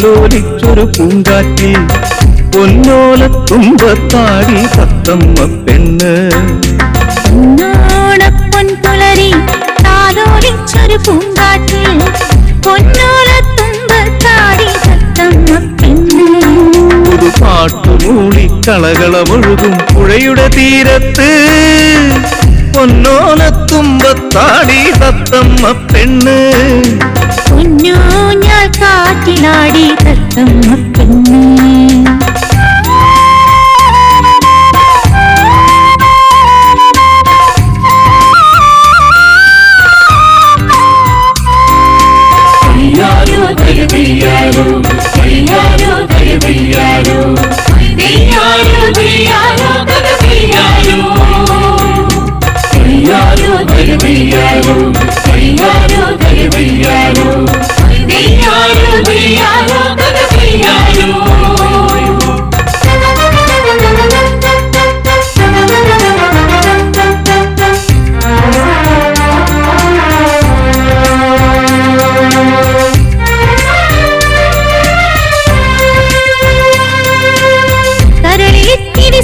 താലോലിച്ചൊരു പൂങ്കാറ്റിൽ പൊന്നോലത്തുമ്പത്താടി തത്തമ്മ പെണ്ണ്. പൊൻപുലരി താലോലിച്ചൊരു പൂങ്കാറ്റിൽ പൊന്നോലത്തുമ്പത്താടി തത്തമ്മ പെണ്ണ്. ഒരു പാട്ടുമൂളി കളകളമൊഴുകും പുഴയുടെ തീരത്ത് പൊന്നോലത്തുമ്പത്താടി തത്തമ്മ പെണ്ണ്. പൊന്നൂഞ്ഞാൽ കാറ്റിലാടി തത്തമ്മ പെണ്ണ്.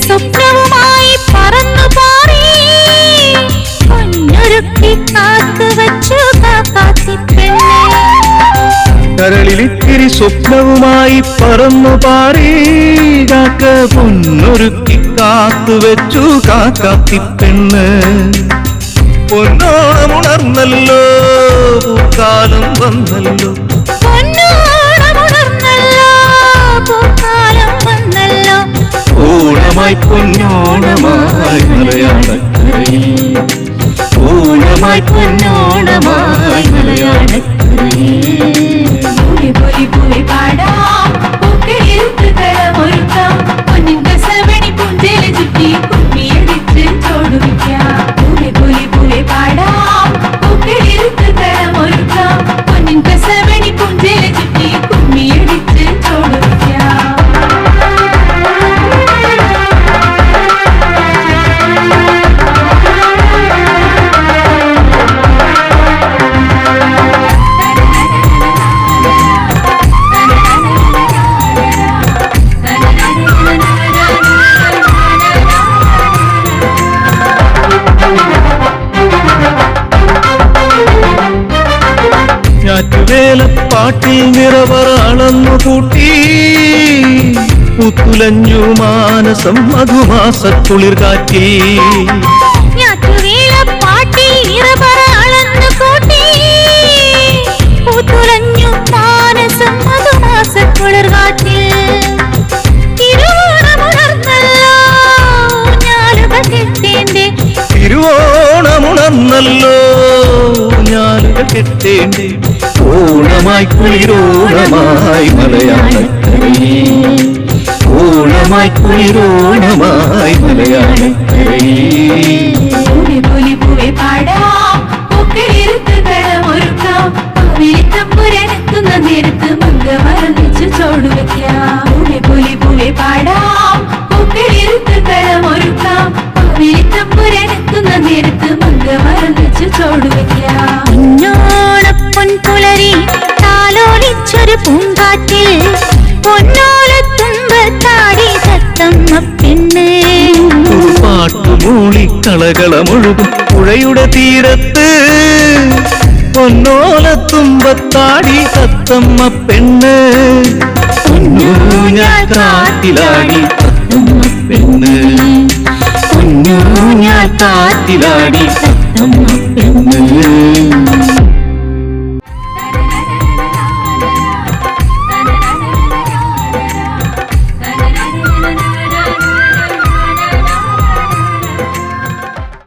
സ്വപ്നവുമായി പറന്നു പാറി പൊന്നൊരുക്കി കാത്തുവച്ചു കാക്കാത്തിപ്പെണ്ണേ. കരളിലിത്തിരി സ്വപ്നവുമായി പറന്നു പാറി കാക്ക പൊന്നൊരുക്കി കാത്തുവച്ചു കാക്കാത്തിപ്പെണ്ണ്. പൊന്നോണമുണർന്നല്ലോ പൂക്കാലം വന്നല്ലോ. ഓണമായി പൊന്നോണമായി മലയാളക്കരയിൽ, ഓണമായി പൊന്നോണമായി മലയാളക്കരയിൽ. പാടാം പൂക്കളിരുത്തുകളമൊരുക്കാം പൊന്നിൻ കസവണി പൂഞ്ചേല ചുറ്റി കുമ്മിയടിച്ച് ചോടുവിക്കാം. പൂവെ പാടാം പൂക്കളിരുത്തുകളമൊരുക്കാം പൊന്നിൻ കസവണി പൂഞ്ചേല ചുറ്റി കുമ്മിയടിച്ച് ചോടുവിക്കാം. ഞാറ്റുവേലപ്പാട്ടിൽ നിറവറ അളന്നു കൂട്ടി പുത്തുലഞ്ഞു മാനസം മധുമാസക്കുളിർ കാറ്റി. ഞാറ്റുവേലപ്പാട്ടിൽ നിറവറ അളന്നു കൂട്ടി പുത്തുലഞ്ഞു മാനസം മധുമാസക്കുളിർ കാറ്റി. തിരുവോണമുണർന്നല്ലോ ഞാലുകൾ കെട്ടേണ്ടേ, തിരുവോണമുണർന്നല്ലോ ഞാലുകൾ കെട്ടേണ്ടേ. ഓണമായി കുളിരോണമായി മലയാളക്കരയിൽ, ഓണമായി കുളിരോണമായി മലയാളക്കരയിൽ. പൂവെ പാടാം പൂക്കളിരുത്തുകളമൊരുക്കാം തമ്പുരനെത്തുന്ന നേരത്ത് മങ്ക മറന്നിച്ച് ചോടുവയ്ക്കാം. പൂവെ പാടാം പൂക്കളിരുത്തുകളമൊരുക്കാം തമ്പുരനെത്തുന്ന നേരത്ത് മങ്ക മറന്നിച്ച് ചോടുവയ്ക്കാം. പൊൻപുലരി താലോലിച്ചൊരു പൂങ്കാറ്റിൽ പൊന്നോലത്തുമ്പത്താടി തത്തമ്മ പെണ്ണ്. ഒരു പാട്ടുമൂളി കളകളമൊഴുകും പുഴയുടെ തീരത്ത് പൊന്നോലത്തുമ്പത്താടി തത്തമ്മ പെണ്ണ്. പൊന്നൂഞ്ഞാൽ കാറ്റിലാടി തത്തമ്മ പെണ്ണ്, പൊന്നൂഞ്ഞാൽ കാറ്റിലാടി തത്തമ്മ പെണ്ണ്.